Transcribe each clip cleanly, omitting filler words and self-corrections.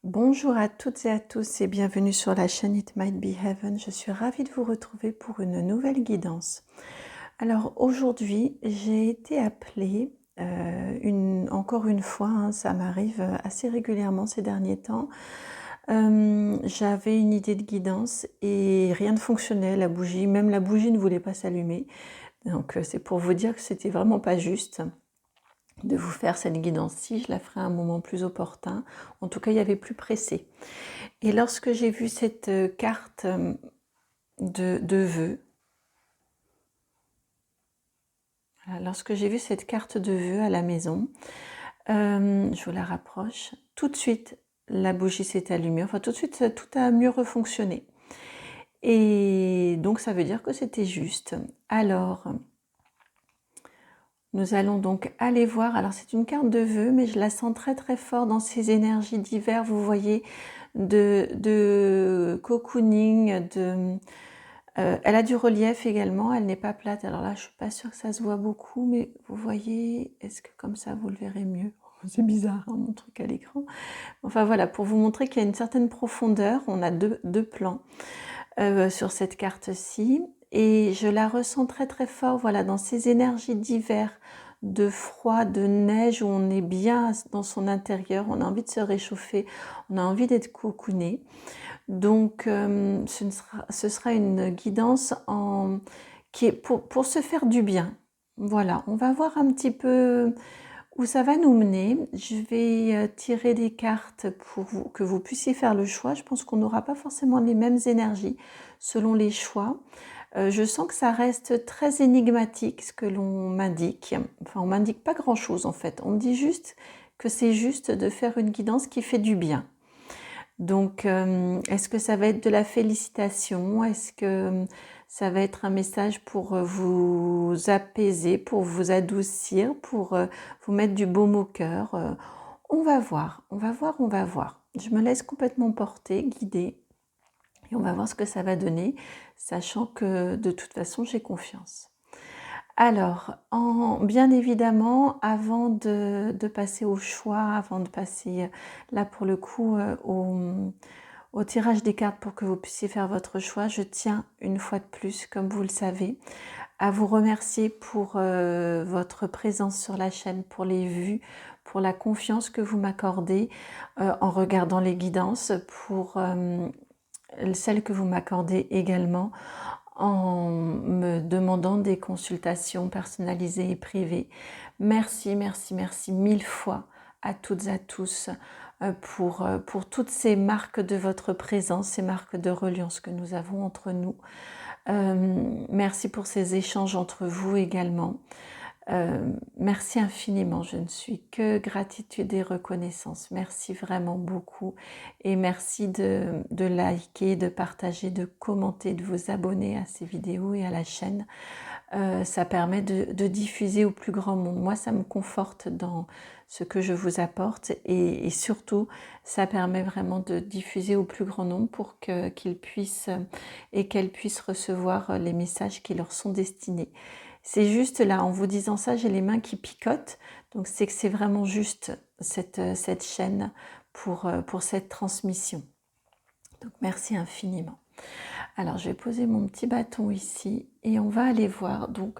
Bonjour à toutes et à tous et bienvenue sur la chaîne It Might Be Heaven. Je suis ravie de vous retrouver pour une nouvelle guidance. Alors aujourd'hui, j'ai été appelée, encore une fois, hein, ça m'arrive assez régulièrement ces derniers temps. J'avais une idée de guidance et rien ne fonctionnait, même la bougie ne voulait pas s'allumer. Donc c'est pour vous dire que c'était vraiment pas juste de vous faire cette guidance-ci, je la ferai à un moment plus opportun. En tout cas, il y avait plus pressé. Et lorsque j'ai vu cette carte de vœux, voilà, lorsque j'ai vu cette carte de vœux à la maison, je vous la rapproche, tout de suite la bougie s'est allumée, enfin tout de suite tout a mieux refonctionné. Et donc ça veut dire que c'était juste. Alors, nous allons donc aller voir, alors c'est une carte de vœux, mais je la sens très très fort dans ces énergies divers, vous voyez, de cocooning, elle a du relief également, elle n'est pas plate, alors là je suis pas sûre que ça se voit beaucoup, mais vous voyez, est-ce que comme ça vous le verrez mieux? C'est bizarre hein, mon truc à l'écran. Enfin voilà, pour vous montrer qu'il y a une certaine profondeur, on a deux plans sur cette carte-ci, et je la ressens très très fort, voilà, dans ces énergies diverses, de froid, de neige, où on est bien dans son intérieur, on a envie de se réchauffer, on a envie d'être cocooné. Donc ce sera une guidance qui est pour se faire du bien. Voilà, on va voir un petit peu où ça va nous mener. Je vais tirer des cartes pour que vous puissiez faire le choix. Je pense qu'on n'aura pas forcément les mêmes énergies selon les choix. Je sens que ça reste très énigmatique ce que l'on m'indique. Enfin, on m'indique pas grand-chose en fait. On me dit juste que c'est juste de faire une guidance qui fait du bien. Donc, est-ce que ça va être de la félicitation? Est-ce que ça va être un message pour vous apaiser, pour vous adoucir, pour vous mettre du baume au cœur? On va voir, on va voir, on va voir. Je me laisse complètement porter, guider, et on va voir ce que ça va donner, sachant que de toute façon, j'ai confiance. Alors, bien évidemment, avant de passer au choix, avant de passer là pour le coup au tirage des cartes pour que vous puissiez faire votre choix, je tiens une fois de plus, comme vous le savez, à vous remercier pour votre présence sur la chaîne, pour les vues, pour la confiance que vous m'accordez en regardant les guidances, pour celles que vous m'accordez également en me demandant des consultations personnalisées et privées. Merci, merci, merci mille fois à toutes et à tous pour toutes ces marques de votre présence, ces marques de reliance que nous avons entre nous. Merci pour ces échanges entre vous également. Merci infiniment, je ne suis que gratitude et reconnaissance. Merci vraiment beaucoup et merci de liker, de partager, de commenter, de vous abonner à ces vidéos et à la chaîne. Ça permet de diffuser au plus grand monde. Moi, ça me conforte dans ce que je vous apporte et surtout, ça permet vraiment de diffuser au plus grand nombre pour qu'ils puissent et qu'elles puissent recevoir les messages qui leur sont destinés. C'est juste là, en vous disant ça, j'ai les mains qui picotent, donc c'est que c'est vraiment juste cette chaîne pour cette transmission. Donc merci infiniment. Alors je vais poser mon petit bâton ici et on va aller voir. Donc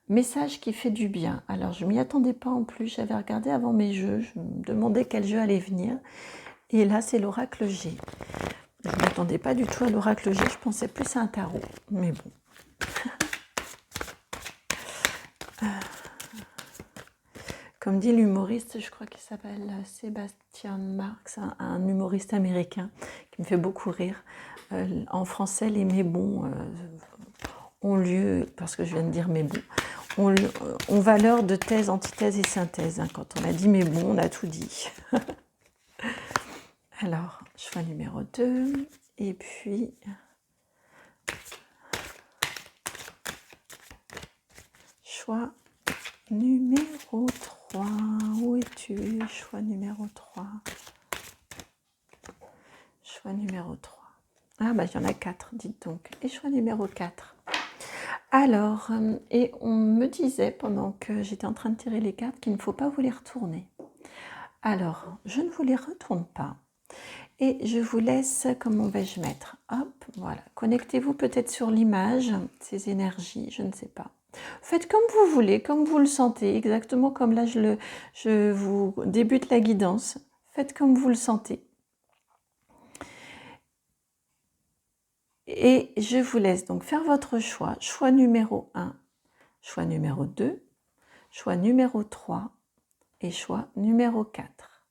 message qui fait du bien. Alors je m'y attendais pas en plus, j'avais regardé avant mes jeux, je me demandais quel jeu allait venir. Et là c'est l'oracle G. Je ne m'attendais pas du tout à l'oracle G, je pensais plus à un tarot. Mais bon. Comme dit l'humoriste, je crois qu'il s'appelle Sébastien Marx, un humoriste américain qui me fait beaucoup rire. En français, les mais bons ont lieu, parce que je viens de dire mais bon, ont valeur de thèse, antithèse et synthèse. Hein. Quand on a dit mais bon, on a tout dit. Alors, choix numéro 2, et puis choix numéro 3. Où es-tu? Choix numéro 3. Choix numéro 3. Ah bah il y en a 4, dites donc. Et choix numéro 4. Alors, et on me disait pendant que j'étais en train de tirer les cartes qu'il ne faut pas vous les retourner. Alors, je ne vous les retourne pas. Et je vous laisse, comment vais-je mettre? Hop, voilà. Connectez-vous peut-être sur l'image, ces énergies, je ne sais pas. Faites comme vous voulez, comme vous le sentez, exactement comme là je vous débute la guidance. Faites comme vous le sentez. Et je vous laisse donc faire votre choix. Choix numéro 1, choix numéro 2, choix numéro 3 et choix numéro 4.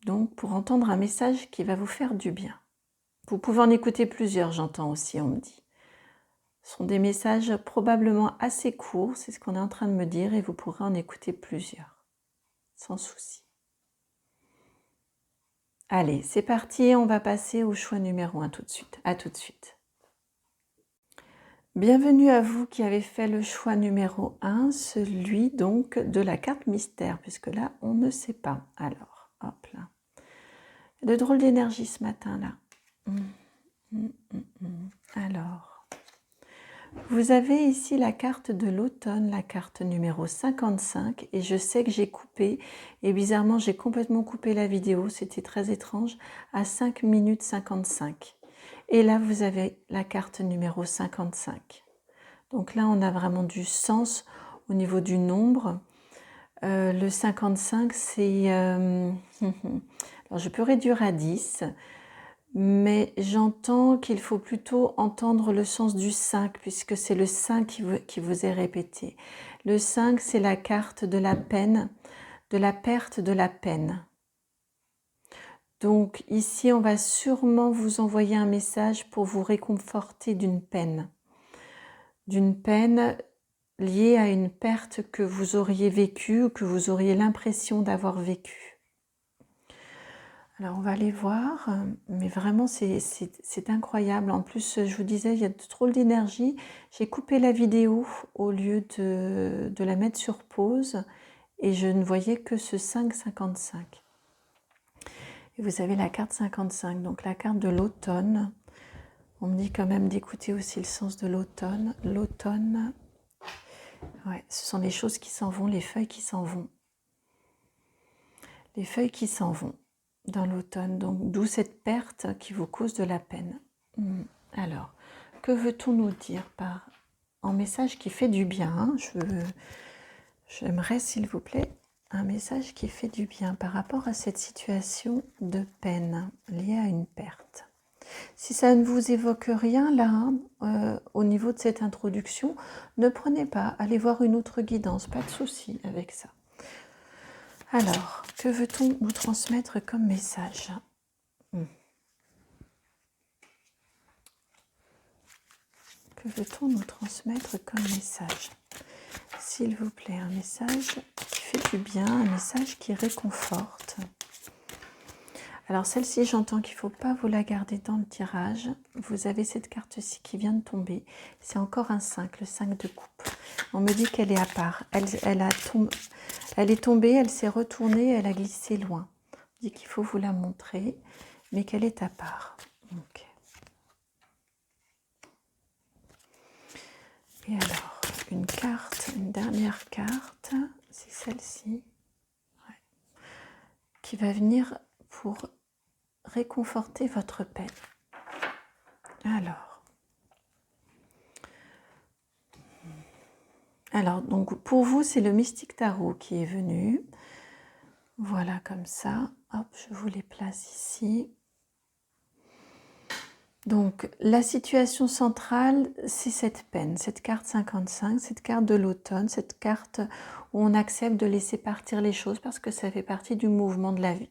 Donc pour entendre un message qui va vous faire du bien. Vous pouvez en écouter plusieurs, j'entends aussi, on me dit. Ce sont des messages probablement assez courts, c'est ce qu'on est en train de me dire, et vous pourrez en écouter plusieurs, sans souci. Allez, c'est parti, on va passer au choix numéro 1 tout de suite. À tout de suite. Bienvenue à vous qui avez fait le choix numéro 1, celui donc de la carte mystère, puisque là, on ne sait pas. Alors, hop là. De drôles d'énergie ce matin là. Alors, vous avez ici la carte de l'automne, la carte numéro 55, et je sais que j'ai coupé, et bizarrement j'ai complètement coupé la vidéo, c'était très étrange, à 5 minutes 55. Et là vous avez la carte numéro 55. Donc là on a vraiment du sens au niveau du nombre. Le 55 c'est... alors je peux réduire à 10, mais j'entends qu'il faut plutôt entendre le sens du 5, puisque c'est le 5 qui vous est répété. Le 5, c'est la carte de la peine, de la perte de la peine. Donc ici, on va sûrement vous envoyer un message pour vous réconforter d'une peine liée à une perte que vous auriez vécue ou que vous auriez l'impression d'avoir vécue. Alors on va aller voir, mais vraiment c'est incroyable. En plus, je vous disais, il y a trop d'énergie. J'ai coupé la vidéo au lieu de la mettre sur pause et je ne voyais que ce 5,55. Et vous avez la carte 55, donc la carte de l'automne. On me dit quand même d'écouter aussi le sens de l'automne. L'automne, ouais, ce sont les choses qui s'en vont, les feuilles qui s'en vont. Les feuilles qui s'en vont dans l'automne, donc d'où cette perte qui vous cause de la peine. Alors, que veut-on nous dire par un message qui fait du bien, hein? J'aimerais, s'il vous plaît, un message qui fait du bien par rapport à cette situation de peine liée à une perte. Si ça ne vous évoque rien là, au niveau de cette introduction, ne prenez pas, allez voir une autre guidance, pas de souci avec ça. Alors, que veut-on nous transmettre comme message? Que veut-on nous transmettre comme message? S'il vous plaît, un message qui fait du bien, un message qui réconforte. Alors celle-ci, j'entends qu'il ne faut pas vous la garder dans le tirage. Vous avez cette carte-ci qui vient de tomber. C'est encore un 5, le 5 de coupe. On me dit qu'elle est à part. Elle est tombée, elle s'est retournée, elle a glissé loin. On me dit qu'il faut vous la montrer, mais qu'elle est à part. Ok. Et alors, une carte, une dernière carte, c'est celle-ci, ouais, qui va venir pour réconforter votre peine. Alors donc pour vous, c'est le Mystique Tarot qui est venu. Voilà, comme ça. Hop, je vous les place ici. Donc, la situation centrale, c'est cette peine, cette carte 55, cette carte de l'automne, cette carte où on accepte de laisser partir les choses parce que ça fait partie du mouvement de la vie.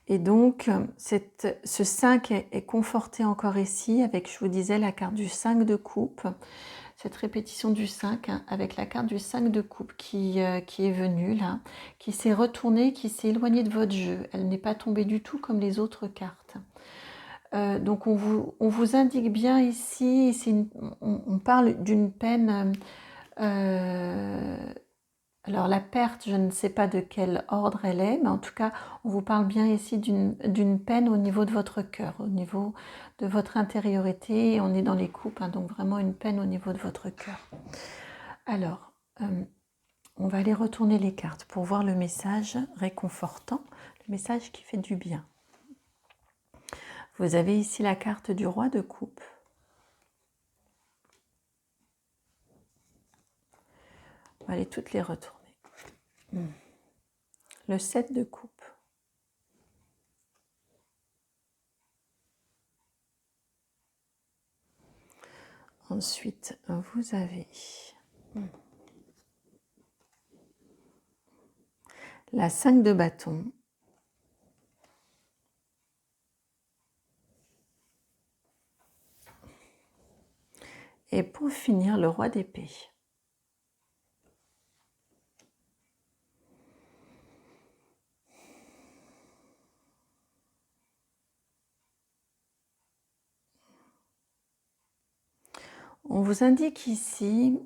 Et donc, ce 5 est conforté encore ici avec, je vous disais, la carte du 5 de coupe. Cette répétition du 5 hein, avec la carte du 5 de coupe qui est venue là, qui s'est retournée, qui s'est éloignée de votre jeu. Elle n'est pas tombée du tout comme les autres cartes. Donc on vous indique bien ici, on parle d'une peine Alors la perte, je ne sais pas de quel ordre elle est, mais en tout cas, on vous parle bien ici d'une peine au niveau de votre cœur, au niveau de votre intériorité. Et on est dans les coupes, hein, donc vraiment une peine au niveau de votre cœur. Alors, on va aller retourner les cartes pour voir le message réconfortant, le message qui fait du bien. Vous avez ici la carte du roi de coupe. On va aller toutes les retourner. Le 7 de coupe. Ensuite, vous avez la 5 de bâton. Et pour finir, le roi d'épée. On vous indique ici,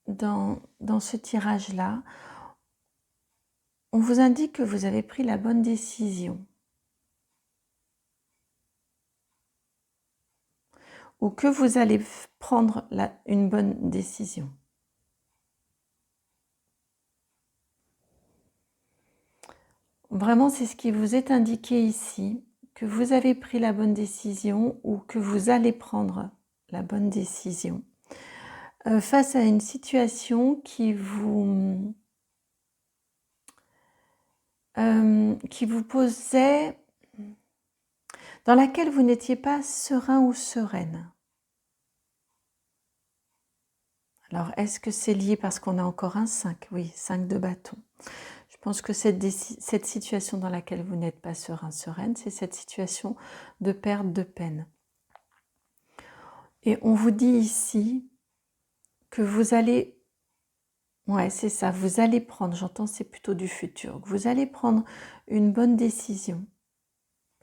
dans ce tirage-là, on vous indique que vous avez pris la bonne décision. Ou que vous allez prendre une bonne décision. Vraiment, c'est ce qui vous est indiqué ici, que vous avez pris la bonne décision ou que vous allez prendre la bonne décision. Face à une situation qui vous posait, dans laquelle vous n'étiez pas serein ou sereine. Alors, est-ce que c'est lié parce qu'on a encore un 5? Oui, 5 de bâton. Je pense que cette situation dans laquelle vous n'êtes pas serein, sereine, c'est cette situation de perte de peine. Et on vous dit ici que vous allez, ouais, c'est ça, vous allez prendre, j'entends c'est plutôt du futur, que vous allez prendre une bonne décision,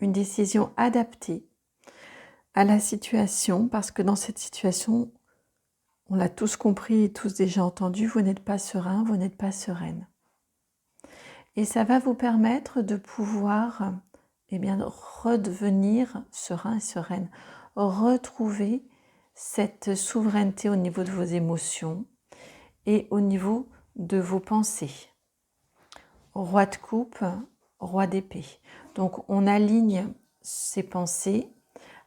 une décision adaptée à la situation, parce que dans cette situation, on l'a tous compris et tous déjà entendu, vous n'êtes pas serein, vous n'êtes pas sereine. Et ça va vous permettre de pouvoir redevenir serein et sereine, retrouver cette souveraineté au niveau de vos émotions et au niveau de vos pensées. Roi de coupe, roi d'épée. Donc on aligne ses pensées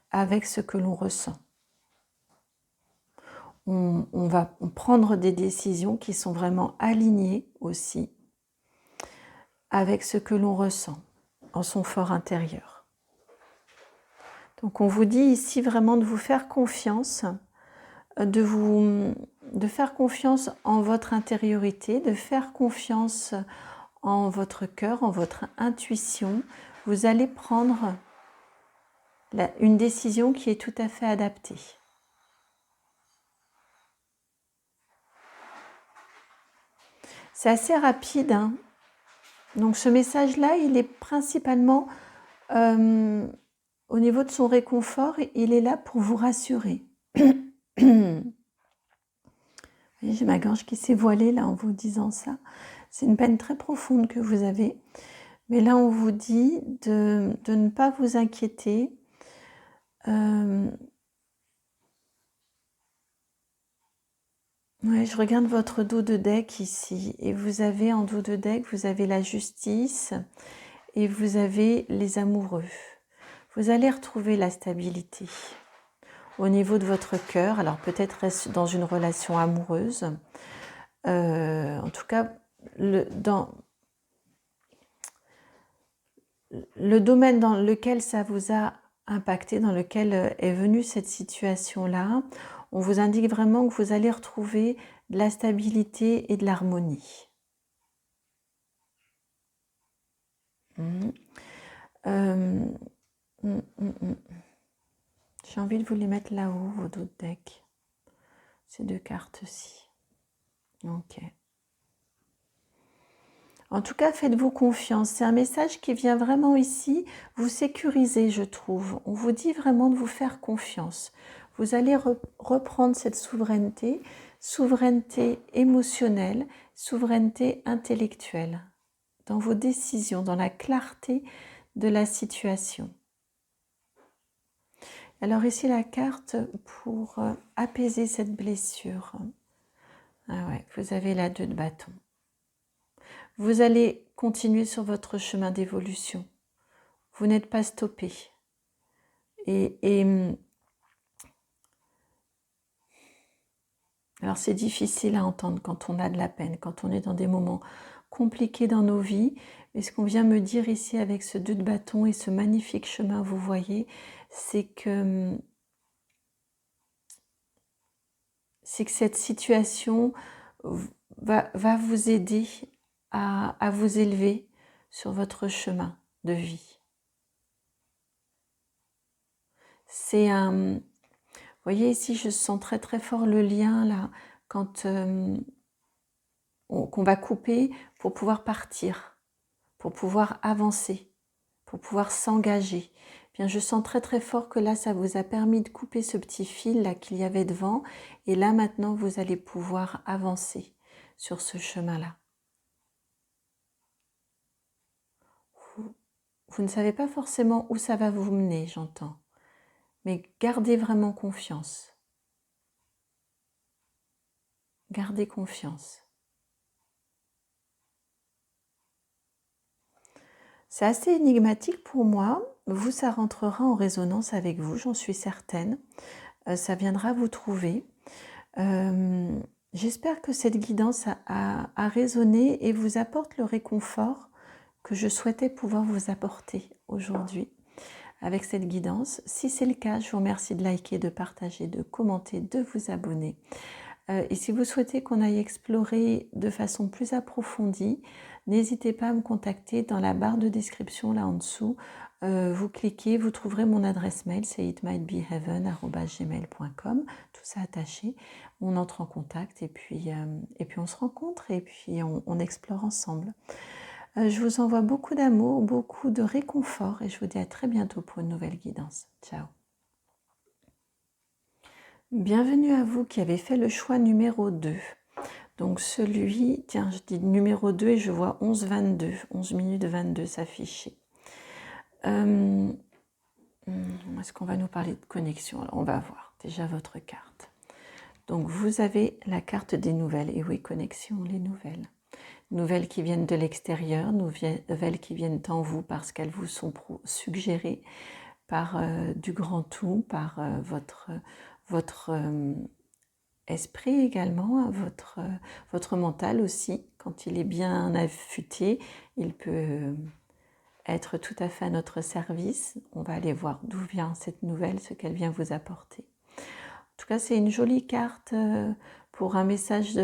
avec ce que l'on ressent. On va prendre des décisions qui sont vraiment alignées aussi avec ce que l'on ressent en son fort intérieur. Donc on vous dit ici vraiment de vous faire confiance, de faire confiance en votre intériorité, de faire confiance en votre cœur, en votre intuition. Vous allez prendre une décision qui est tout à fait adaptée. C'est assez rapide, hein. Donc ce message-là, il est principalement au niveau de son réconfort, il est là pour vous rassurer. J'ai ma gorge qui s'est voilée là en vous disant ça. C'est une peine très profonde que vous avez. Mais là, on vous dit de ne pas vous inquiéter. Ouais, je regarde votre dos de deck ici. Et vous avez en dos de deck, vous avez la justice et vous avez les amoureux. Vous allez retrouver la stabilité au niveau de votre cœur. Alors peut-être dans une relation amoureuse. En tout cas, dans le domaine dans lequel ça vous a impacté, dans lequel est venue cette situation-là, on vous indique vraiment que vous allez retrouver de la stabilité et de l'harmonie. J'ai envie de vous les mettre là-haut, vos dos de deck. Ces deux cartes-ci. Ok. En tout cas, faites-vous confiance. C'est un message qui vient vraiment ici vous sécuriser, je trouve. On vous dit vraiment de vous faire confiance. vous allez reprendre cette souveraineté, souveraineté émotionnelle, souveraineté intellectuelle, dans vos décisions, dans la clarté de la situation. Alors ici la carte pour apaiser cette blessure. Ah ouais, vous avez la 2 de bâton. Vous allez continuer sur votre chemin d'évolution. Vous n'êtes pas stoppé. Alors c'est difficile à entendre quand on a de la peine, quand on est dans des moments compliqués dans nos vies. Mais ce qu'on vient me dire ici avec ce 2 de bâton et ce magnifique chemin, vous voyez, c'est que cette situation va vous aider à vous élever sur votre chemin de vie. C'est un... Vous voyez ici, je sens très très fort le lien là, quand qu'on va couper pour pouvoir partir, pour pouvoir avancer, pour pouvoir s'engager. Bien, je sens très très fort que là, ça vous a permis de couper ce petit fil là qu'il y avait devant, et là maintenant, vous allez pouvoir avancer sur ce chemin-là. Vous ne savez pas forcément où ça va vous mener, j'entends, mais gardez vraiment confiance. Gardez confiance. C'est assez énigmatique pour moi. Vous, ça rentrera en résonance avec vous, j'en suis certaine. Ça viendra vous trouver. J'espère que cette guidance a résonné et vous apporte le réconfort que je souhaitais pouvoir vous apporter aujourd'hui avec cette guidance. Si c'est le cas, je vous remercie de liker, de partager, de commenter, de vous abonner. Et si vous souhaitez qu'on aille explorer de façon plus approfondie, n'hésitez pas à me contacter dans la barre de description là en dessous. Vous cliquez, vous trouverez mon adresse mail, c'est itmightbeheaven@gmail.com, tout ça attaché. On entre en contact et puis on se rencontre et puis on explore ensemble. Je vous envoie beaucoup d'amour, beaucoup de réconfort et je vous dis à très bientôt pour une nouvelle guidance. Ciao. Bienvenue à vous qui avez fait le choix numéro 2. Donc celui, tiens, je dis numéro 2 et je vois 11-22, 11 minutes 22 s'afficher. Est-ce qu'on va nous parler de connexion? Alors on va voir déjà votre carte. Donc vous avez la carte des nouvelles, et oui, connexion, les nouvelles. Nouvelles qui viennent de l'extérieur, nouvelles qui viennent en vous parce qu'elles vous sont suggérées par du grand tout, par votre esprit également, votre mental aussi. Quand il est bien affûté, il peut être tout à fait à notre service. On va aller voir d'où vient cette nouvelle, ce qu'elle vient vous apporter. En tout cas, c'est une jolie carte pour un message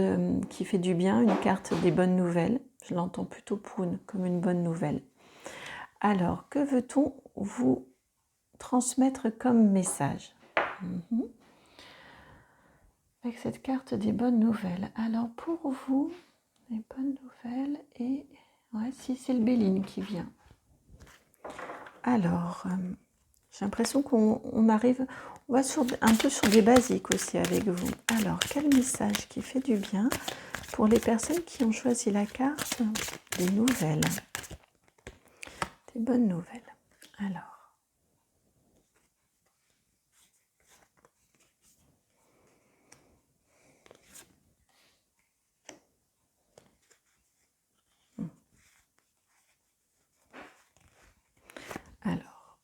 qui fait du bien, une carte des bonnes nouvelles. Je l'entends plutôt comme une bonne nouvelle. Alors, que veut-on vous transmettre comme message? Avec cette carte des bonnes nouvelles. Alors, pour vous, les bonnes nouvelles, et ouais, si c'est le Béline qui vient. Alors, j'ai l'impression qu'on arrive, on va un peu sur des basiques aussi avec vous. Alors, quel message qui fait du bien pour les personnes qui ont choisi la carte des nouvelles, des bonnes nouvelles. Alors,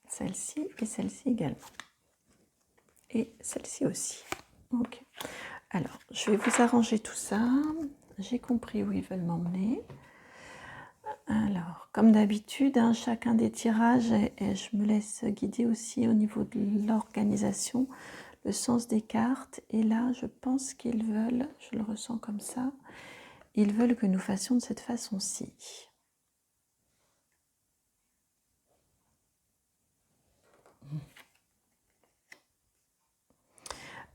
celle-ci et celle-ci également. Et celle-ci aussi. Ok. Alors, je vais vous arranger tout ça. J'ai compris où ils veulent m'emmener. Alors, comme d'habitude, chacun des tirages, et je me laisse guider aussi au niveau de l'organisation, le sens des cartes. Et là, je pense qu'ils veulent, je le ressens comme ça, ils veulent que nous fassions de cette façon-ci.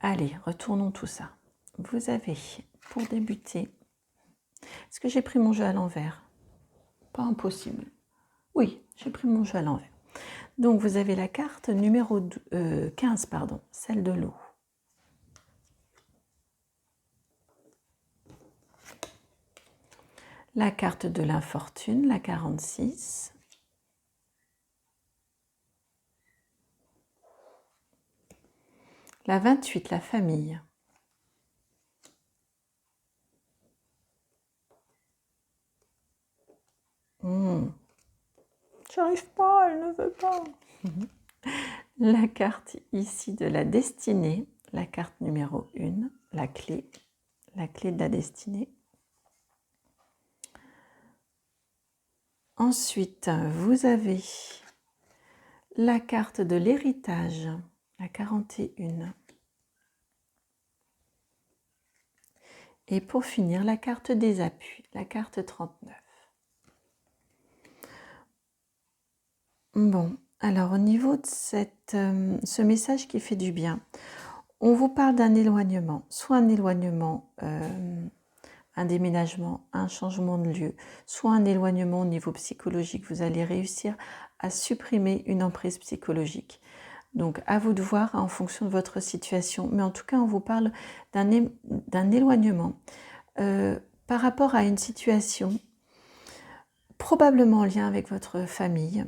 Allez, retournons tout ça. Vous avez, pour débuter, est-ce que j'ai pris mon jeu à l'envers? Pas impossible. Oui, j'ai pris mon jeu à l'envers. Donc vous avez la carte numéro 15, pardon, celle de l'eau. La carte de l'infortune, la 46. La 28, la famille. J'arrive pas, elle ne veut pas. La carte ici de la destinée, la carte numéro 1, la clé de la destinée. Ensuite, vous avez la carte de l'héritage, la 41. Et pour finir, la carte des appuis, la carte 39. Bon, alors au niveau de ce message qui fait du bien, on vous parle d'un éloignement, soit un éloignement, un déménagement, un changement de lieu, soit un éloignement au niveau psychologique. Vous allez réussir à supprimer une emprise psychologique. Donc à vous de voir en fonction de votre situation. Mais en tout cas, on vous parle d'un éloignement par rapport à une situation probablement en lien avec votre famille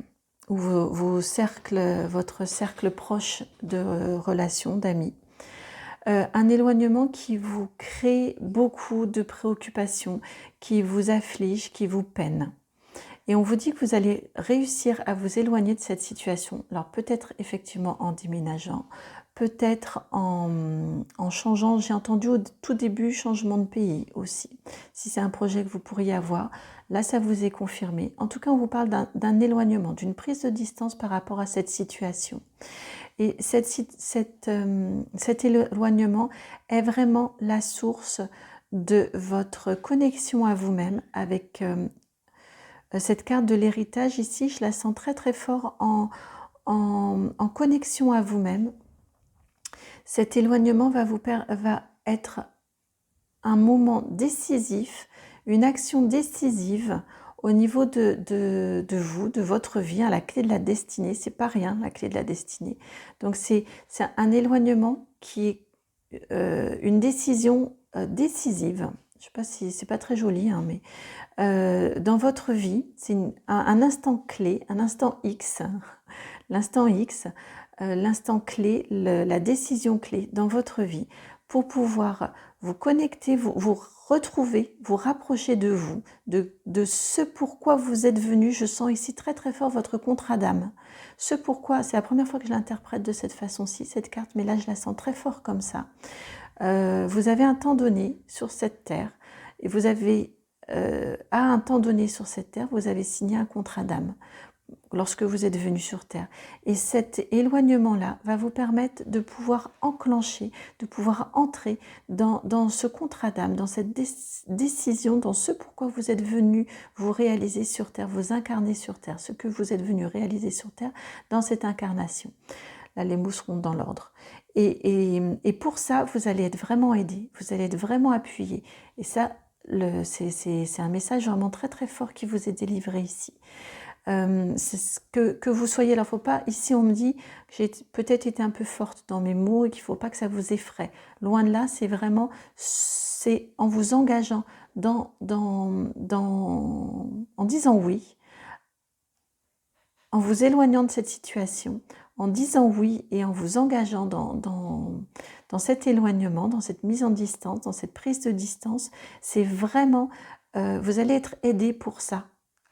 ou votre cercle proche de relations, d'amis. Un éloignement qui vous crée beaucoup de préoccupations, qui vous afflige, qui vous peine. Et on vous dit que vous allez réussir à vous éloigner de cette situation. Alors peut-être effectivement en déménageant, peut-être en changeant, j'ai entendu au tout début, changement de pays aussi. Si c'est un projet que vous pourriez avoir, là ça vous est confirmé. En tout cas, on vous parle d'un éloignement, d'une prise de distance par rapport à cette situation. Et cet éloignement est vraiment la source de votre connexion à vous-même avec cette carte de l'héritage. Ici, je la sens très très fort en connexion à vous-même. Cet éloignement va être un moment décisif, une action décisive au niveau de vous, de votre vie, la clé de la destinée. C'est pas rien, la clé de la destinée. Donc c'est un éloignement qui est une décision décisive. Je sais pas si c'est pas très joli, hein, mais dans votre vie, c'est un instant clé, un instant X, l'instant X, l'instant clé, la décision clé dans votre vie pour pouvoir vous connecter, vous retrouver, vous rapprocher de vous, de ce pourquoi vous êtes venu. Je sens ici très très fort votre contrat d'âme. Ce pourquoi, c'est la première fois que je l'interprète de cette façon-ci, cette carte, mais là je la sens très fort comme ça. Vous avez un temps donné sur cette terre et vous avez, à un temps donné sur cette terre, vous avez signé un contrat d'âme lorsque vous êtes venu sur Terre. Et cet éloignement-là va vous permettre de pouvoir enclencher, de pouvoir entrer dans ce contrat d'âme, dans cette décision, dans ce pourquoi vous êtes venu vous réaliser sur Terre, vous incarner sur Terre, ce que vous êtes venu réaliser sur Terre dans cette incarnation. Là, les mots seront dans l'ordre. Et pour ça, vous allez être vraiment aidé, vous allez être vraiment appuyé. Et ça, c'est un message vraiment très très fort qui vous est délivré ici. C'est ce que vous soyez, alors faut pas, ici on me dit que j'ai peut-être été un peu forte dans mes mots et qu'il faut pas que ça vous effraie. Loin de là, c'est vraiment, c'est en vous engageant en disant oui, en vous éloignant de cette situation, en disant oui et en vous engageant dans cet éloignement, dans cette mise en distance, dans cette prise de distance, c'est vraiment, vous allez être aidé pour ça.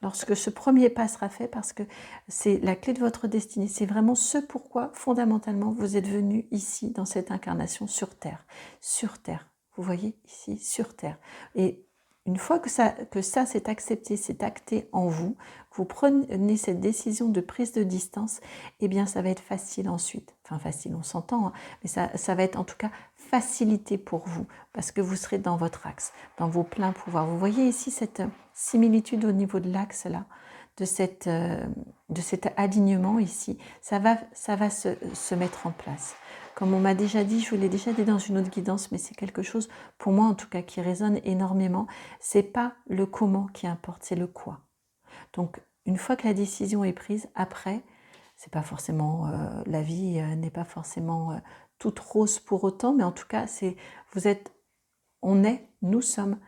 Lorsque ce premier pas sera fait, parce que c'est la clé de votre destinée, c'est vraiment ce pourquoi fondamentalement vous êtes venu ici dans cette incarnation sur Terre. Sur Terre, vous voyez ici, sur Terre. Et une fois que ça c'est accepté, c'est acté en vous, que vous prenez cette décision de prise de distance, eh bien ça va être facile ensuite. Enfin facile, on s'entend, hein, mais ça va être en tout cas facilité pour vous, parce que vous serez dans votre axe, dans vos pleins pouvoirs. Vous voyez ici cette similitude au niveau de l'axe là, de cet alignement ici, ça va se mettre en place. Comme on m'a déjà dit, je vous l'ai déjà dit dans une autre guidance, mais c'est quelque chose, pour moi en tout cas, qui résonne énormément. C'est pas le comment qui importe, c'est le quoi. Donc, une fois que la décision est prise, après, c'est pas forcément, la vie n'est pas forcément toute rose pour autant, mais en tout cas, nous sommes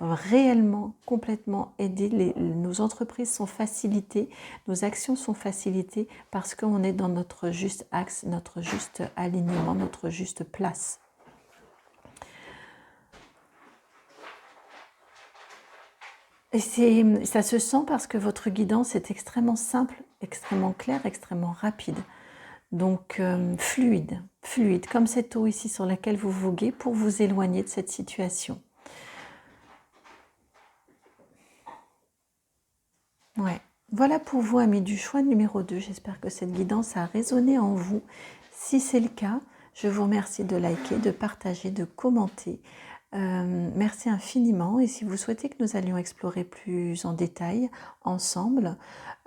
réellement, complètement aidés. Nos entreprises sont facilitées, nos actions sont facilitées parce qu'on est dans notre juste axe, notre juste alignement, notre juste place. Et ça se sent parce que votre guidance est extrêmement simple, extrêmement claire, extrêmement rapide. Donc fluide, comme cette eau ici sur laquelle vous voguez pour vous éloigner de cette situation. Ouais. Voilà pour vous, amis du choix numéro 2. J'espère que cette guidance a résonné en vous. Si c'est le cas, je vous remercie de liker, de partager, de commenter. Merci infiniment. Et si vous souhaitez que nous allions explorer plus en détail ensemble,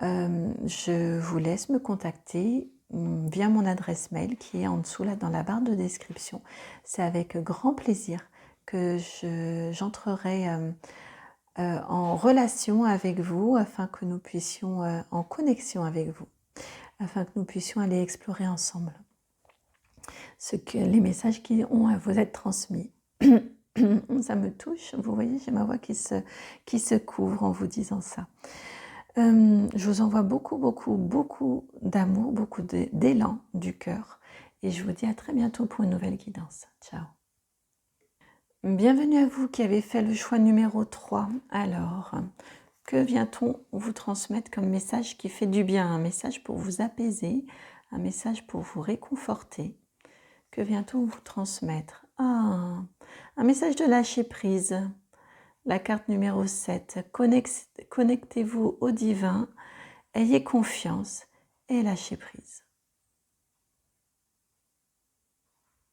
je vous laisse me contacter via mon adresse mail qui est en dessous là dans la barre de description. C'est avec grand plaisir que j'entrerai en relation avec vous afin que nous puissions, en connexion avec vous, afin que nous puissions aller explorer ensemble les messages qui ont à vous être transmis. Ça me touche, vous voyez, j'ai ma voix qui se couvre en vous disant ça. Je vous envoie beaucoup, beaucoup, beaucoup d'amour, beaucoup d'élan du cœur et je vous dis à très bientôt pour une nouvelle guidance. Ciao. Bienvenue à vous qui avez fait le choix numéro 3. Alors, que vient-on vous transmettre comme message qui fait du bien? Un message pour vous apaiser, un message pour vous réconforter. Que vient-on vous transmettre? Un message de lâcher prise. La carte numéro 7. Connectez-vous au divin, ayez confiance et lâchez prise.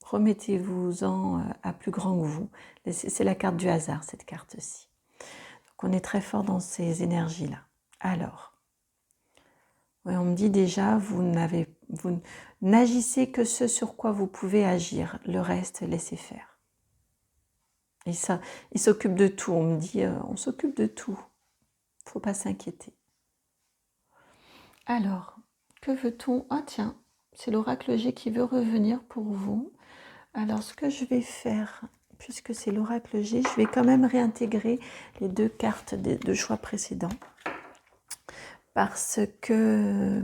Remettez-vous-en à plus grand que vous. C'est la carte du hasard, cette carte-ci. Donc on est très fort dans ces énergies-là. Alors, ouais, on me dit déjà, vous n'agissez que ce sur quoi vous pouvez agir. Le reste, laissez faire. Et ça, il s'occupe de tout. On me dit, on s'occupe de tout. Il ne faut pas s'inquiéter. Alors, que veut-on? Ah tiens, c'est l'oracle G qui veut revenir pour vous. Alors, ce que je vais faire, puisque c'est l'oracle G, je vais quand même réintégrer les 2 cartes de choix précédents. Parce que,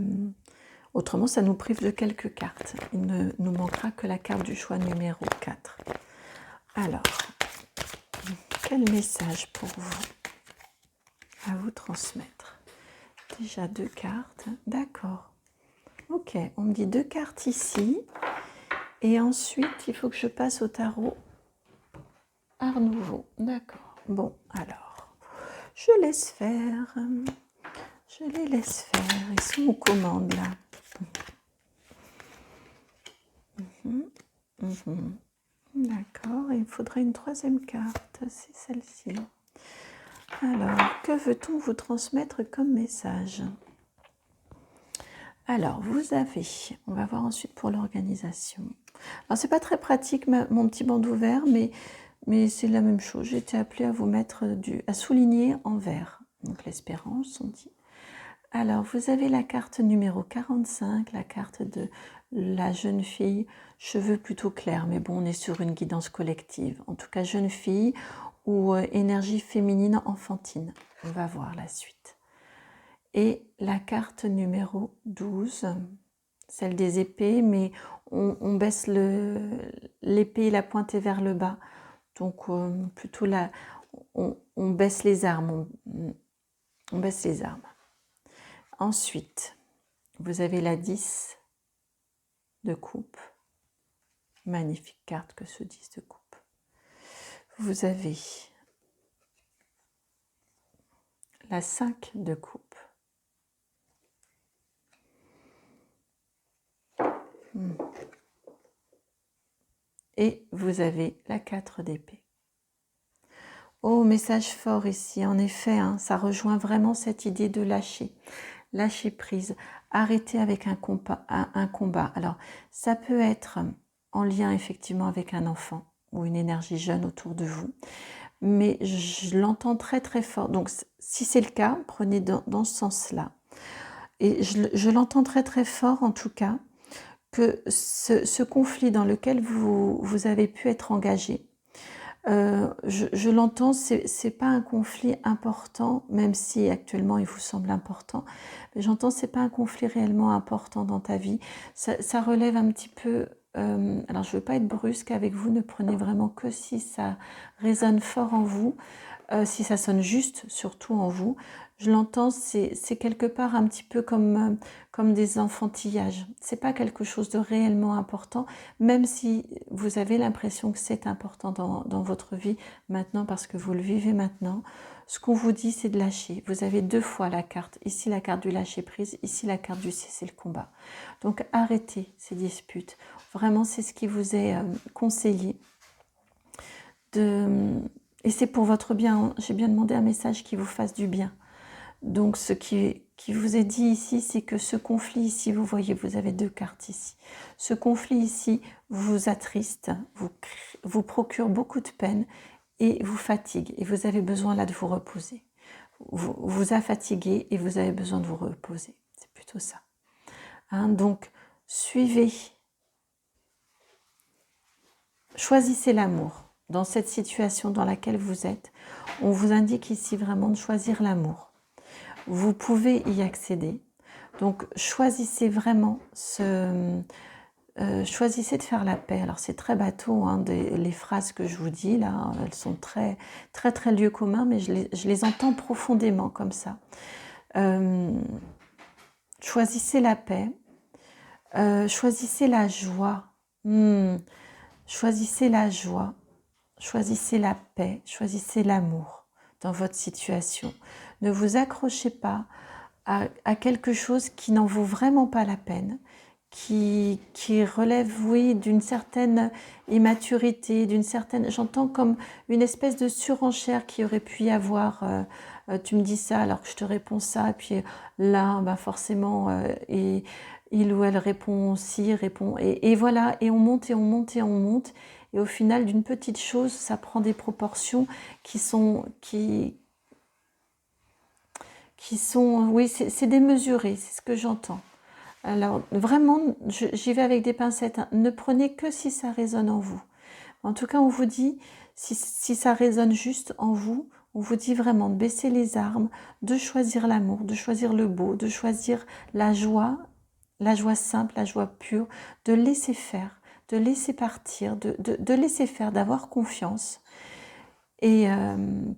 autrement, ça nous prive de quelques cartes. Il ne nous manquera que la carte du choix numéro 4. Alors, quel message pour vous à vous transmettre? Déjà 2 cartes, d'accord. Ok, on me dit 2 cartes ici. Et ensuite, il faut que je passe au tarot Art Nouveau. D'accord. Bon, alors, je laisse faire. Je les laisse faire. Ils sont aux commandes, là. D'accord. Il me faudrait une 3e carte. C'est celle-ci. Alors, que veut-on vous transmettre comme message? Alors, vous avez... On va voir ensuite pour l'organisation. Alors, c'est pas très pratique, mon petit bandeau vert, mais c'est la même chose. J'ai été appelée à vous mettre à souligner en vert. Donc, l'espérance, on dit. Alors, vous avez la carte numéro 45, la carte de la jeune fille, cheveux plutôt clairs, mais bon, on est sur une guidance collective. En tout cas, jeune fille ou énergie féminine enfantine. On va voir la suite. Et la carte numéro 12, celle des épées, mais on baisse l'épée, la pointée vers le bas. Donc, plutôt là, on baisse les armes. On baisse les armes. Ensuite, vous avez la 10 de coupe. Magnifique carte que ce 10 de coupe. Vous avez la 5 de coupe. Et vous avez la 4 d'épée. Oh, message fort ici, en effet, hein, ça rejoint vraiment cette idée de lâcher. Lâcher prise, arrêter avec un combat. Alors, ça peut être en lien effectivement avec un enfant ou une énergie jeune autour de vous, mais je l'entends très très fort. Donc, si c'est le cas, prenez dans ce sens-là. Et je l'entends très très fort en tout cas, que ce conflit dans lequel vous avez pu être engagé, je l'entends, c'est pas un conflit important, même si actuellement il vous semble important, mais j'entends c'est pas un conflit réellement important dans ta vie. Ça relève un petit peu, alors je veux pas être brusque avec vous, ne prenez vraiment que si ça résonne fort en vous, si ça sonne juste, surtout en vous. Je l'entends, c'est quelque part un petit peu comme des enfantillages. C'est pas quelque chose de réellement important, même si vous avez l'impression que c'est important dans votre vie maintenant parce que vous le vivez maintenant. Ce qu'on vous dit, c'est de lâcher. Vous avez deux fois la carte. Ici, la carte du lâcher prise. Ici, la carte du cesser le combat. Donc, arrêtez ces disputes. Vraiment, c'est ce qui vous est conseillé. Et c'est pour votre bien. Hein. J'ai bien demandé un message qui vous fasse du bien. Donc, ce qui vous est dit ici, c'est que ce conflit ici, vous voyez, vous avez deux cartes ici. Ce conflit ici vous attriste, vous procure beaucoup de peine et vous fatigue. Et vous avez besoin là de vous reposer. Vous a fatigué et vous avez besoin de vous reposer. C'est plutôt ça. Hein, donc, suivez. Choisissez l'amour. Dans cette situation dans laquelle vous êtes, on vous indique ici vraiment de choisir l'amour. Vous pouvez y accéder. Donc, choisissez vraiment choisissez de faire la paix. Alors, c'est très bateau, hein, les phrases que je vous dis, là, elles sont très, très, très lieu commun, mais je les entends profondément comme ça. Choisissez la paix. Choisissez la joie. Choisissez la joie. Choisissez la paix. Choisissez l'amour dans votre situation. Ne vous accrochez pas à quelque chose qui n'en vaut vraiment pas la peine, qui relève, oui, d'une certaine immaturité, d'une certaine, j'entends comme une espèce de surenchère qui aurait pu y avoir. Tu me dis ça alors que je te réponds ça, et puis là, bah forcément, et il ou elle répond ci, répond, et voilà, et on monte et on monte et on monte, et au final, d'une petite chose, ça prend des proportions qui sont, oui, c'est démesuré, c'est ce que j'entends. Alors, vraiment, j'y vais avec des pincettes. Hein. Ne prenez que si ça résonne en vous. En tout cas, on vous dit, si ça résonne juste en vous, on vous dit vraiment de baisser les armes, de choisir l'amour, de choisir le beau, de choisir la joie simple, la joie pure, de laisser faire, de laisser partir, de laisser faire, d'avoir confiance. Et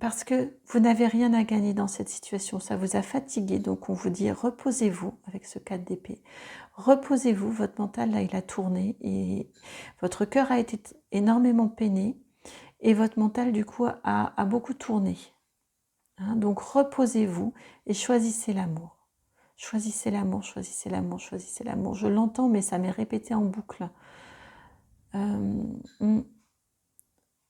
parce que vous n'avez rien à gagner dans cette situation, ça vous a fatigué, donc on vous dit reposez-vous avec ce 4 d'épée. Reposez-vous, votre mental là il a tourné et votre cœur a été énormément peiné et votre mental du coup a beaucoup tourné. Hein, donc reposez-vous et choisissez l'amour. Choisissez l'amour, choisissez l'amour, choisissez l'amour. Je l'entends mais ça m'est répété en boucle.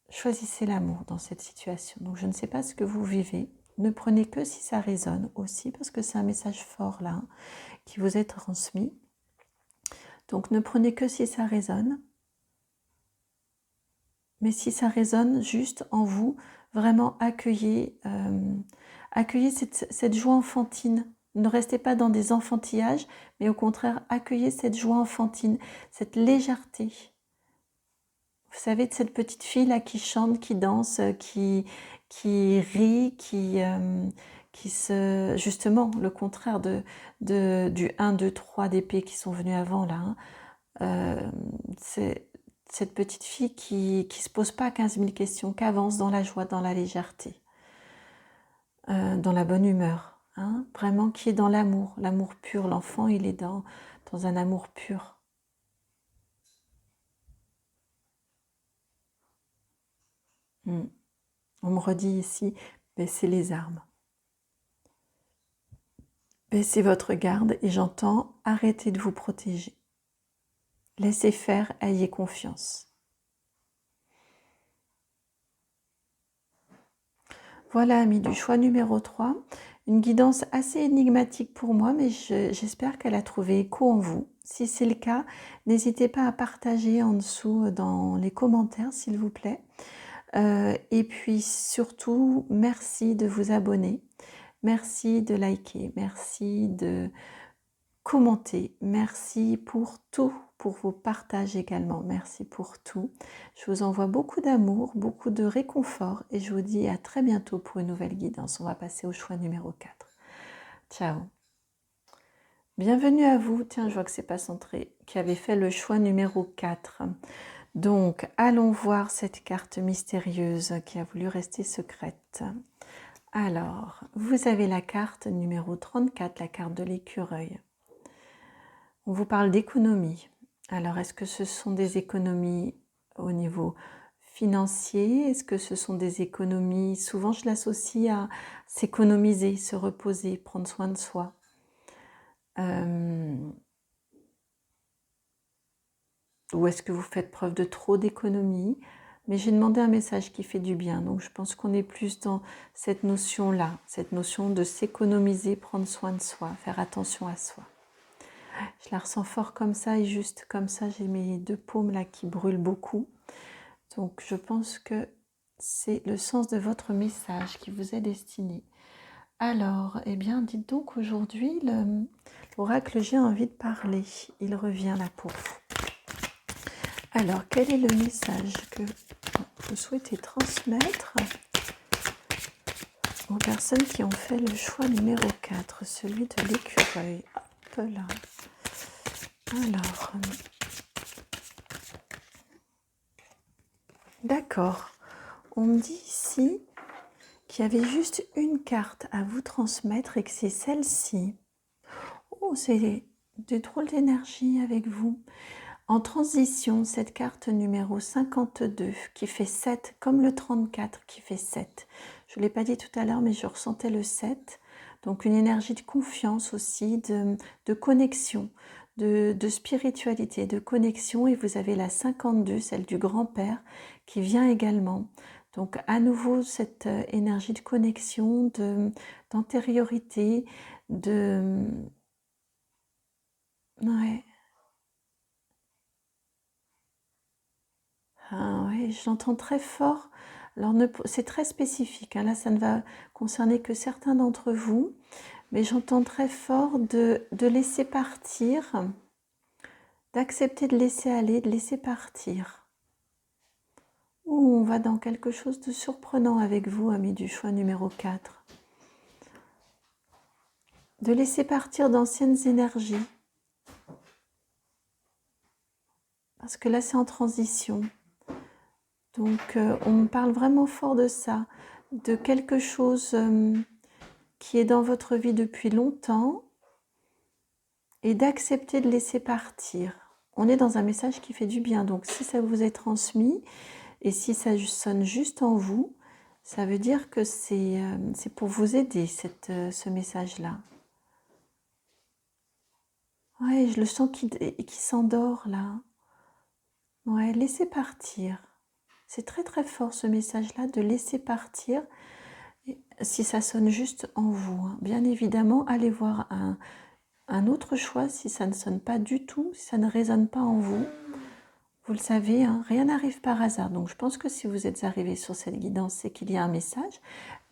Choisissez l'amour dans cette situation. Donc je ne sais pas ce que vous vivez. Ne prenez que si ça résonne aussi, parce que c'est un message fort là, hein, qui vous est transmis. Donc ne prenez que si ça résonne. Mais si ça résonne juste en vous, vraiment accueillez, accueillez cette joie enfantine. Ne restez pas dans des enfantillages, mais au contraire, accueillez cette joie enfantine, cette légèreté. Vous savez, de cette petite fille là qui chante, qui danse, qui rit, justement, le contraire du 1, 2, 3 d'épée qui sont venus avant là. Hein. C'est cette petite fille qui se pose pas 15 000 questions, qui avance dans la joie, dans la légèreté, dans la bonne humeur. Hein. Vraiment qui est dans l'amour pur. L'enfant, il est dans un amour pur. On me redit ici, baissez les armes. Baissez votre garde et j'entends, arrêtez de vous protéger. Laissez faire, ayez confiance. Voilà, amis du choix numéro 3, une guidance assez énigmatique pour moi, mais j'espère qu'elle a trouvé écho en vous. Si c'est le cas, n'hésitez pas à partager en dessous dans les commentaires, s'il vous plaît. Et puis surtout, merci de vous abonner, merci de liker, merci commenté. Merci pour tout, pour vos partages également. Merci pour tout. Je vous envoie beaucoup d'amour, beaucoup de réconfort et je vous dis à très bientôt pour une nouvelle guidance. On va passer au choix numéro 4. Ciao. Bienvenue à vous. Tiens, je vois que c'est pas centré. Qui avait fait le choix numéro 4. Donc, allons voir cette carte mystérieuse qui a voulu rester secrète. Alors, vous avez la carte numéro 34, la carte de l'écureuil. On vous parle d'économie. Alors, est-ce que ce sont des économies au niveau financier? Est-ce que ce sont des économies? Souvent, je l'associe à s'économiser, se reposer, prendre soin de soi. Ou est-ce que vous faites preuve de trop d'économie? Mais j'ai demandé un message qui fait du bien, donc je pense qu'on est plus dans cette notion-là, cette notion de s'économiser, prendre soin de soi, faire attention à soi. Je la ressens fort comme ça et juste comme ça, j'ai mes deux paumes là qui brûlent beaucoup. Donc je pense que c'est le sens de votre message qui vous est destiné. Alors, eh bien, dites donc aujourd'hui, l'oracle J a envie de parler. Il revient là pour vous. Alors, quel est le message que vous souhaitez transmettre aux personnes qui ont fait le choix numéro 4, celui de l'écureuil? Hop là. Alors, d'accord. On me dit ici qu'il y avait juste une carte à vous transmettre et que c'est celle-ci. Oh, c'est des drôles d'énergie avec vous. En transition, cette carte numéro 52 qui fait 7, comme le 34 qui fait 7. Je ne l'ai pas dit tout à l'heure, mais je ressentais le 7. Donc une énergie de confiance aussi, de connexion, de spiritualité, de connexion. Et vous avez la 52, celle du grand-père, qui vient également. Donc à nouveau cette énergie de connexion, d'antériorité, Ouais. Ah oui, je l'entends très fort. Alors, c'est très spécifique, hein. Là, ça ne va concerner que certains d'entre vous. Mais j'entends très fort de laisser partir, d'accepter de laisser aller, de laisser partir. Ouh, on va dans quelque chose de surprenant avec vous, amis du choix numéro 4. De laisser partir d'anciennes énergies. Parce que là, c'est en transition. Donc, on me parle vraiment fort de ça, de quelque chose qui est dans votre vie depuis longtemps et d'accepter de laisser partir. On est dans un message qui fait du bien, donc si ça vous est transmis et si ça sonne juste en vous, ça veut dire que c'est pour vous aider, ce message-là. Ouais, je le sens qui s'endort là. Ouais, laissez partir. C'est très très fort ce message-là de laisser partir. Si ça sonne juste en vous, hein. Bien évidemment, allez voir un autre choix si ça ne sonne pas du tout, si ça ne résonne pas en vous. Vous le savez, hein, rien n'arrive par hasard. Donc je pense que si vous êtes arrivé sur cette guidance, c'est qu'il y a un message,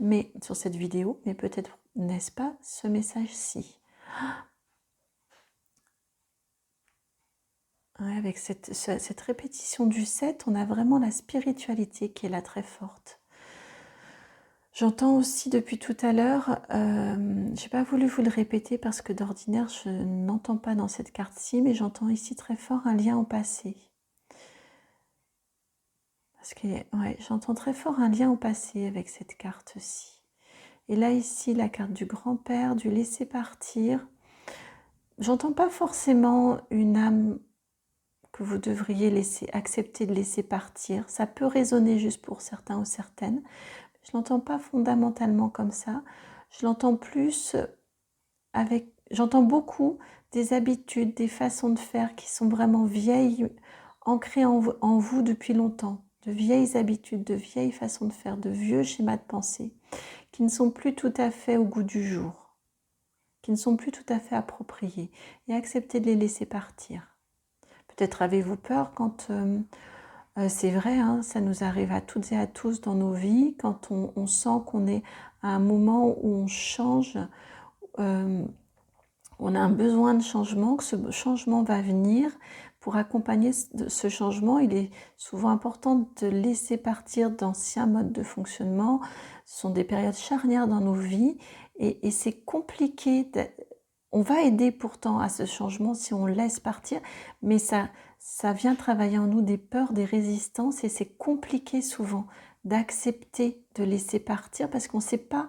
mais sur cette vidéo, mais peut-être n'est-ce pas ce message-ci. Ouais, avec cette répétition du 7, on a vraiment la spiritualité qui est là très forte. J'entends aussi depuis tout à l'heure, je n'ai pas voulu vous le répéter parce que d'ordinaire je n'entends pas dans cette carte-ci, mais j'entends ici très fort un lien au passé. Parce que ouais, j'entends très fort un lien au passé avec cette carte-ci. Et là ici, la carte du grand-père, du laisser partir. J'entends pas forcément une âme que vous devriez accepter de laisser partir. Ça peut résonner juste pour certains ou certaines. Je l'entends pas fondamentalement comme ça. Je l'entends plus j'entends beaucoup des habitudes, des façons de faire qui sont vraiment vieilles, ancrées en vous depuis longtemps. De vieilles habitudes, de vieilles façons de faire, de vieux schémas de pensée qui ne sont plus tout à fait au goût du jour, qui ne sont plus tout à fait appropriés. Et accepter de les laisser partir. Peut-être avez-vous peur quand... c'est vrai, hein, ça nous arrive à toutes et à tous dans nos vies, quand on sent qu'on est à un moment où on change, où on a un besoin de changement, que ce changement va venir. Pour accompagner ce changement, il est souvent important de laisser partir d'anciens modes de fonctionnement. Ce sont des périodes charnières dans nos vies et c'est compliqué. On va aider pourtant à ce changement si on laisse partir, mais ça vient travailler en nous des peurs, des résistances et c'est compliqué souvent d'accepter de laisser partir parce qu'on ne sait pas.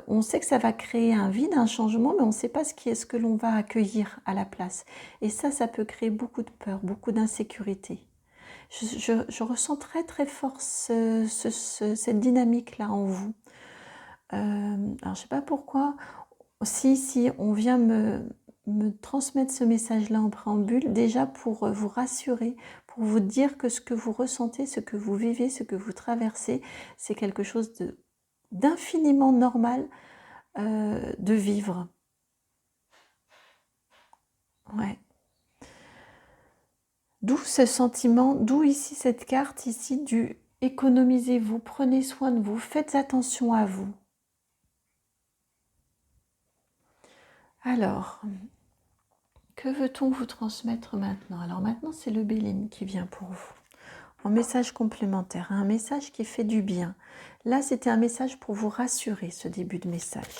On sait que ça va créer un vide, un changement, mais on ne sait pas ce que l'on va accueillir à la place. Et ça peut créer beaucoup de peur, beaucoup d'insécurité. Je ressens très très fort cette dynamique-là en vous. Alors je ne sais pas pourquoi, si on vient me transmettre ce message-là en préambule, déjà pour vous rassurer, pour vous dire que ce que vous ressentez, ce que vous vivez, ce que vous traversez, c'est quelque chose d'infiniment normal de vivre. Ouais. D'où ce sentiment, d'où ici cette carte ici du économisez-vous, prenez soin de vous, faites attention à vous. Alors, que veut-on vous transmettre maintenant? Alors maintenant, c'est le Béline qui vient pour vous. En message complémentaire, un message qui fait du bien. Là, c'était un message pour vous rassurer, ce début de message.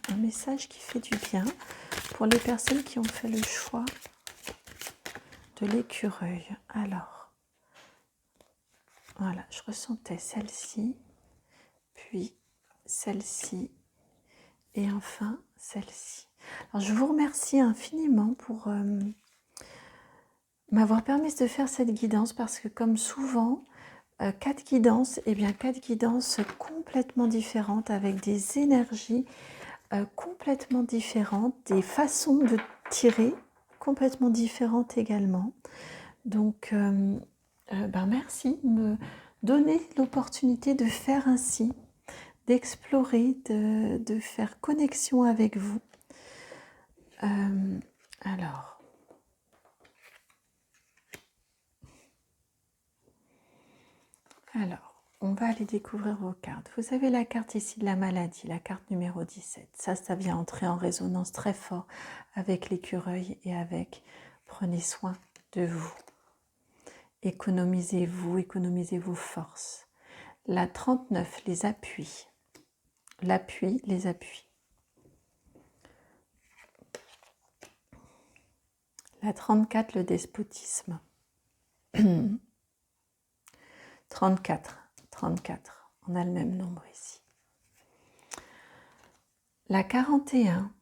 Un message qui fait du bien pour les personnes qui ont fait le choix de l'écureuil. Alors, voilà, je ressentais celle-ci, puis celle-ci, et enfin celle-ci. Alors, je vous remercie infiniment pour m'avoir permis de faire cette guidance parce que comme souvent, 4 guidances, et bien 4 guidances complètement différentes avec des énergies complètement différentes, des façons de tirer complètement différentes également. Donc, merci de me donner l'opportunité de faire ainsi, d'explorer, de faire connexion avec vous. Alors, on va aller découvrir vos cartes. Vous avez la carte ici de la maladie, la carte numéro 17. Ça vient entrer en résonance très fort avec l'écureuil et avec prenez soin de vous. Économisez vos forces. La 39, les appuis. L'appui, les appuis. La 34, le despotisme. 34, on a le même nombre ici. La 41,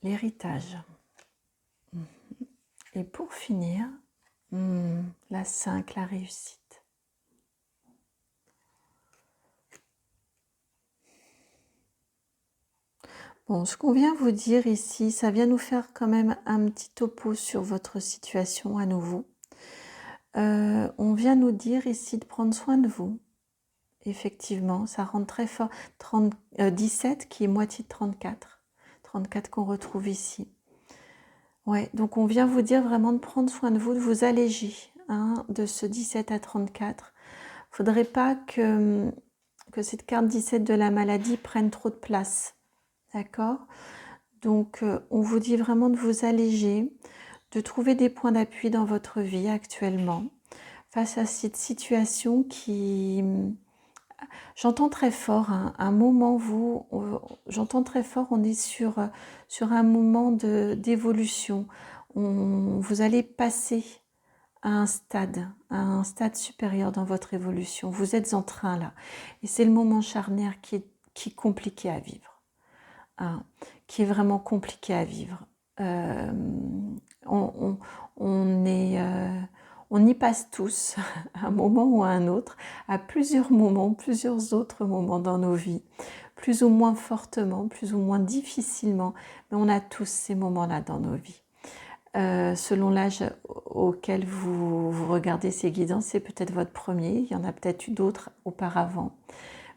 l'héritage. Et pour finir, la 5, la réussite. Bon, ce qu'on vient vous dire ici, ça vient nous faire quand même un petit topo sur votre situation à nouveau. On vient nous dire ici de prendre soin de vous. Effectivement, ça rentre très fort. 17 qui est moitié de 34. 34 qu'on retrouve ici. Ouais, donc on vient vous dire vraiment de prendre soin de vous, de vous alléger de ce 17 à 34. Il ne faudrait pas que cette carte 17 de la maladie prenne trop de place. D'accord? Donc, on vous dit vraiment de vous alléger, de trouver des points d'appui dans votre vie actuellement, face à cette situation qui... J'entends très fort, un moment, j'entends très fort, on est sur un moment d'évolution. Vous allez passer à un stade supérieur dans votre évolution. Vous êtes en train là. Et c'est le moment charnière qui est compliqué à vivre. Qui est vraiment compliqué à vivre. On y passe tous, à un moment ou à un autre, à plusieurs moments, plusieurs autres moments dans nos vies, plus ou moins fortement, plus ou moins difficilement, mais on a tous ces moments-là dans nos vies. Selon l'âge auquel vous regardez ces guidances, c'est peut-être votre premier, il y en a peut-être eu d'autres auparavant.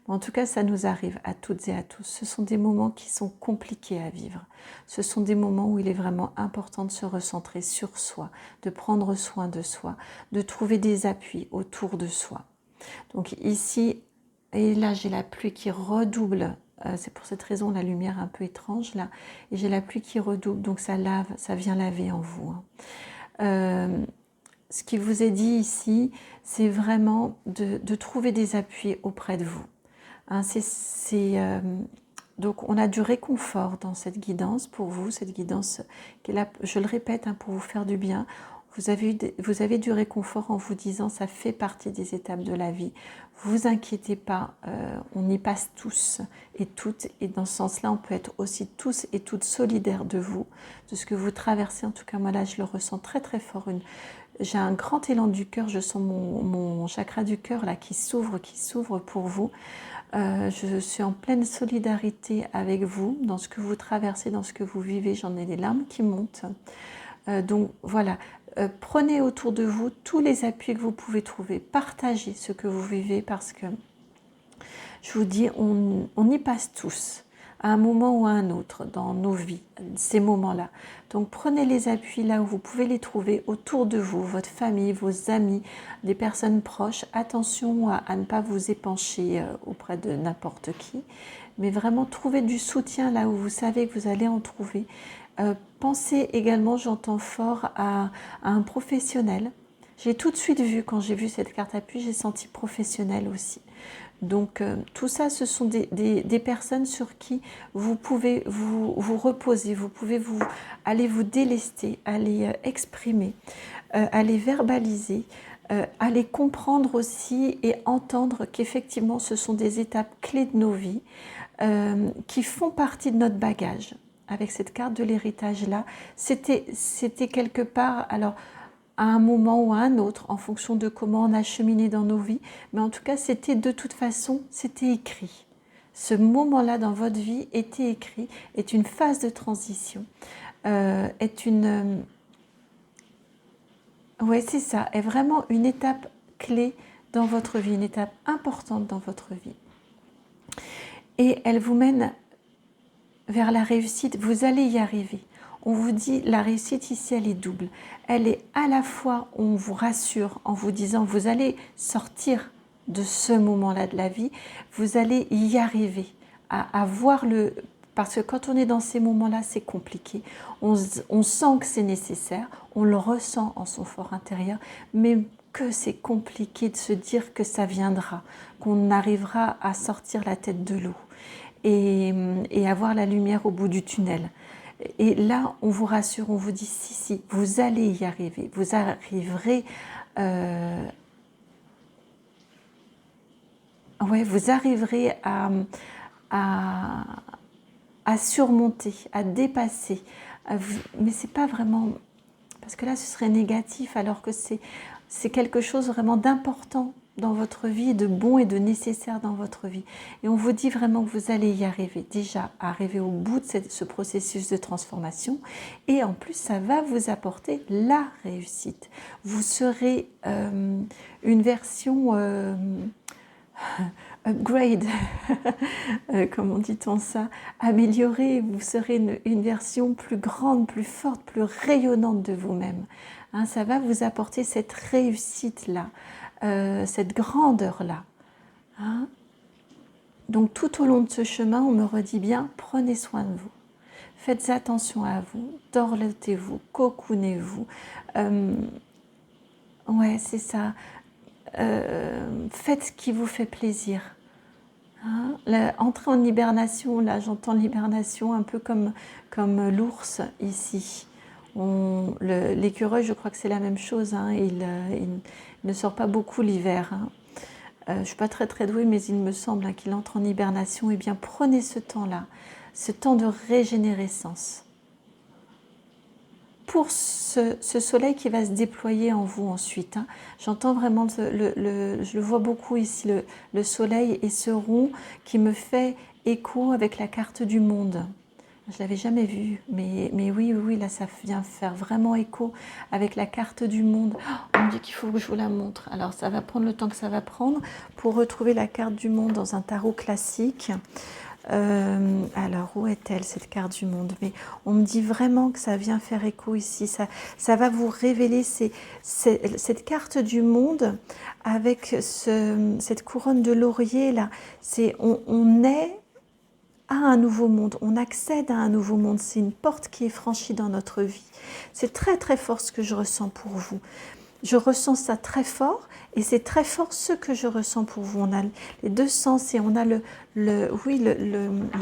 En tout cas, ça nous arrive à toutes et à tous. Ce sont des moments qui sont compliqués à vivre. Ce sont des moments où il est vraiment important de se recentrer sur soi, de prendre soin de soi, de trouver des appuis autour de soi. Donc ici, et là j'ai la pluie qui redouble c'est pour cette raison la lumière un peu étrange là. Et j'ai la pluie qui redouble, donc ça lave, ça vient laver en vous. Ce qui vous est dit ici, c'est vraiment de trouver des appuis auprès de vous. Hein, donc on a du réconfort dans cette guidance pour vous, cette guidance qui est là, je le répète, hein, pour vous faire du bien. Vous avez du réconfort en vous disant ça fait partie des étapes de la vie. Vous inquiétez pas, on y passe tous et toutes. Et dans ce sens-là, on peut être aussi tous et toutes solidaires de vous, de ce que vous traversez. En tout cas, moi là, je le ressens très très fort. J'ai un grand élan du cœur, je sens mon chakra du cœur là qui s'ouvre pour vous. Je suis en pleine solidarité avec vous dans ce que vous traversez, dans ce que vous vivez. J'en ai les larmes qui montent. Donc voilà, prenez autour de vous tous les appuis que vous pouvez trouver. Partagez ce que vous vivez parce que je vous dis, on y passe tous à un moment ou à un autre dans nos vies, ces moments-là. Donc prenez les appuis là où vous pouvez les trouver autour de vous, votre famille, vos amis, des personnes proches. Attention à ne pas vous épancher auprès de n'importe qui, mais vraiment trouver du soutien là où vous savez que vous allez en trouver. Pensez également, j'entends fort, à un professionnel. J'ai tout de suite vu, quand j'ai vu cette carte appui, j'ai senti professionnel aussi. Donc tout ça, ce sont des personnes sur qui vous pouvez vous reposer, vous pouvez aller vous délester, aller exprimer, aller verbaliser, aller comprendre aussi et entendre qu'effectivement ce sont des étapes clés de nos vies qui font partie de notre bagage. Avec cette carte de l'héritage là, c'était quelque part, alors à un moment ou à un autre, en fonction de comment on a cheminé dans nos vies, mais en tout cas c'était de toute façon, c'était écrit. Ce moment-là dans votre vie était écrit, est une phase de transition, est une... ouais, c'est ça, est vraiment une étape clé dans votre vie, une étape importante dans votre vie. Et elle vous mène vers la réussite, vous allez y arriver. On vous dit, la réussite ici, elle est double. Elle est à la fois, on vous rassure en vous disant, vous allez sortir de ce moment-là de la vie, vous allez y arriver, à voir le... Parce que quand on est dans ces moments-là, c'est compliqué. On sent que c'est nécessaire, on le ressent en son fort intérieur, mais que c'est compliqué de se dire que ça viendra, qu'on arrivera à sortir la tête de l'eau. Et avoir la lumière au bout du tunnel. Et là, on vous rassure, on vous dit si, vous allez y arriver, vous arriverez, vous arriverez à surmonter, à dépasser. Mais c'est pas vraiment, parce que là, ce serait négatif, alors que c'est quelque chose vraiment d'important dans votre vie, de bon et de nécessaire dans votre vie. Et on vous dit vraiment que vous allez y arriver, déjà arriver au bout de ce processus de transformation, et en plus ça va vous apporter la réussite. Vous serez une version upgrade, comment dit-on ça, améliorée, vous serez une version plus grande, plus forte, plus rayonnante de vous-même. Hein, ça va vous apporter cette réussite-là, cette grandeur-là. Hein. Donc tout au long de ce chemin, on me redit bien, prenez soin de vous. Faites attention à vous, dorlotez-vous, cocoonez-vous. Ouais, c'est ça. Faites ce qui vous fait plaisir. Hein, entrer en hibernation, là j'entends l'hibernation un peu comme l'ours ici. L'écureuil, je crois que c'est la même chose, hein, il ne sort pas beaucoup l'hiver. Hein. Je ne suis pas très douée, mais il me semble hein, qu'il entre en hibernation. Eh bien, prenez ce temps-là, ce temps de régénérescence. Pour ce soleil qui va se déployer en vous ensuite. Hein. J'entends vraiment, je le vois beaucoup ici, le soleil et ce rond qui me fait écho avec la carte du monde. Je ne l'avais jamais vu, mais oui, là ça vient faire vraiment écho avec la carte du monde. Oh, on me dit qu'il faut que je vous la montre. Alors ça va prendre le temps que ça va prendre pour retrouver la carte du monde dans un tarot classique. Alors, où est-elle cette carte du monde? Mais on me dit vraiment que ça vient faire écho ici. Ça va vous révéler cette carte du monde avec cette couronne de laurier là. On est à un nouveau monde, on accède à un nouveau monde, c'est une porte qui est franchie dans notre vie. C'est très très fort ce que je ressens pour vous. Je ressens ça très fort et c'est très fort ce que je ressens pour vous. On a les deux sens et on a les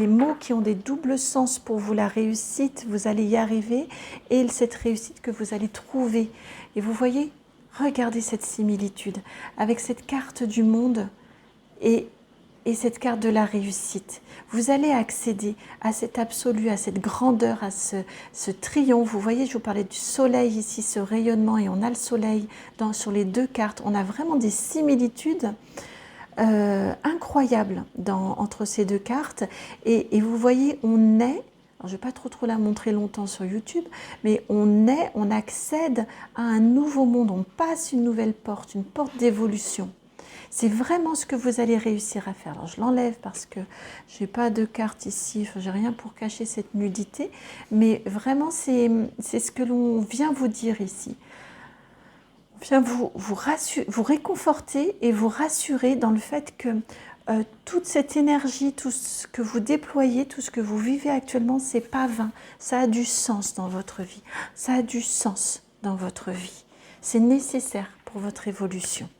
mots qui ont des doubles sens pour vous. La réussite, vous allez y arriver et cette réussite que vous allez trouver. Et vous voyez, regardez cette similitude avec cette carte du monde et cette carte de la réussite. Vous allez accéder à cet absolu, à cette grandeur, à ce triomphe. Vous voyez, je vous parlais du soleil ici, ce rayonnement, et on a le soleil sur les deux cartes. On a vraiment des similitudes incroyables entre ces deux cartes. Et vous voyez, on est, alors je ne vais pas trop la montrer longtemps sur YouTube, mais on accède à un nouveau monde, on passe une nouvelle porte, une porte d'évolution. C'est vraiment ce que vous allez réussir à faire. Alors je l'enlève parce que je n'ai pas de carte ici, enfin, je n'ai rien pour cacher cette nudité, mais vraiment c'est ce que l'on vient vous dire ici. On vient vous réconforter et vous rassurer dans le fait que toute cette énergie, tout ce que vous déployez, tout ce que vous vivez actuellement, c'est pas vain. Ça a du sens dans votre vie. Ça a du sens dans votre vie. C'est nécessaire pour votre évolution.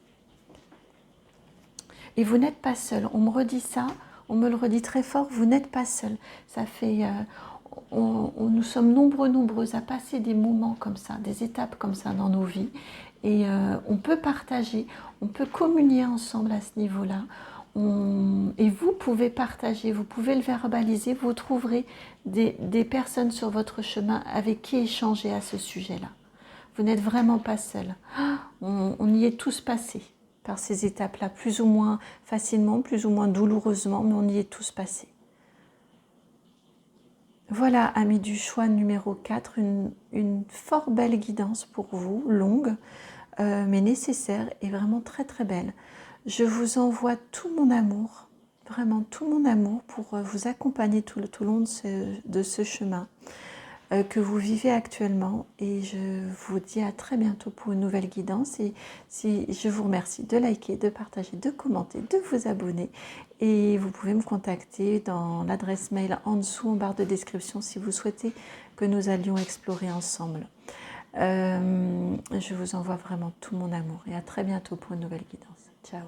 Et vous n'êtes pas seul. On me redit ça, on me le redit très fort, vous n'êtes pas seul. Ça fait, nous sommes nombreuses à passer des moments comme ça, des étapes comme ça dans nos vies. Et on peut partager, on peut communier ensemble à ce niveau-là. Et vous pouvez partager, vous pouvez le verbaliser, vous trouverez des personnes sur votre chemin avec qui échanger à ce sujet-là. Vous n'êtes vraiment pas seul. On y est tous passés par ces étapes-là, plus ou moins facilement, plus ou moins douloureusement, mais on y est tous passés. Voilà, amis du choix numéro 4, une fort belle guidance pour vous, longue, mais nécessaire et vraiment très très belle. Je vous envoie tout mon amour, vraiment tout mon amour pour vous accompagner tout le long de ce chemin que vous vivez actuellement, et je vous dis à très bientôt pour une nouvelle guidance. Et je vous remercie de liker, de partager, de commenter, de vous abonner, et vous pouvez me contacter dans l'adresse mail en dessous en barre de description si vous souhaitez que nous allions explorer ensemble. Je vous envoie vraiment tout mon amour et à très bientôt pour une nouvelle guidance. Ciao.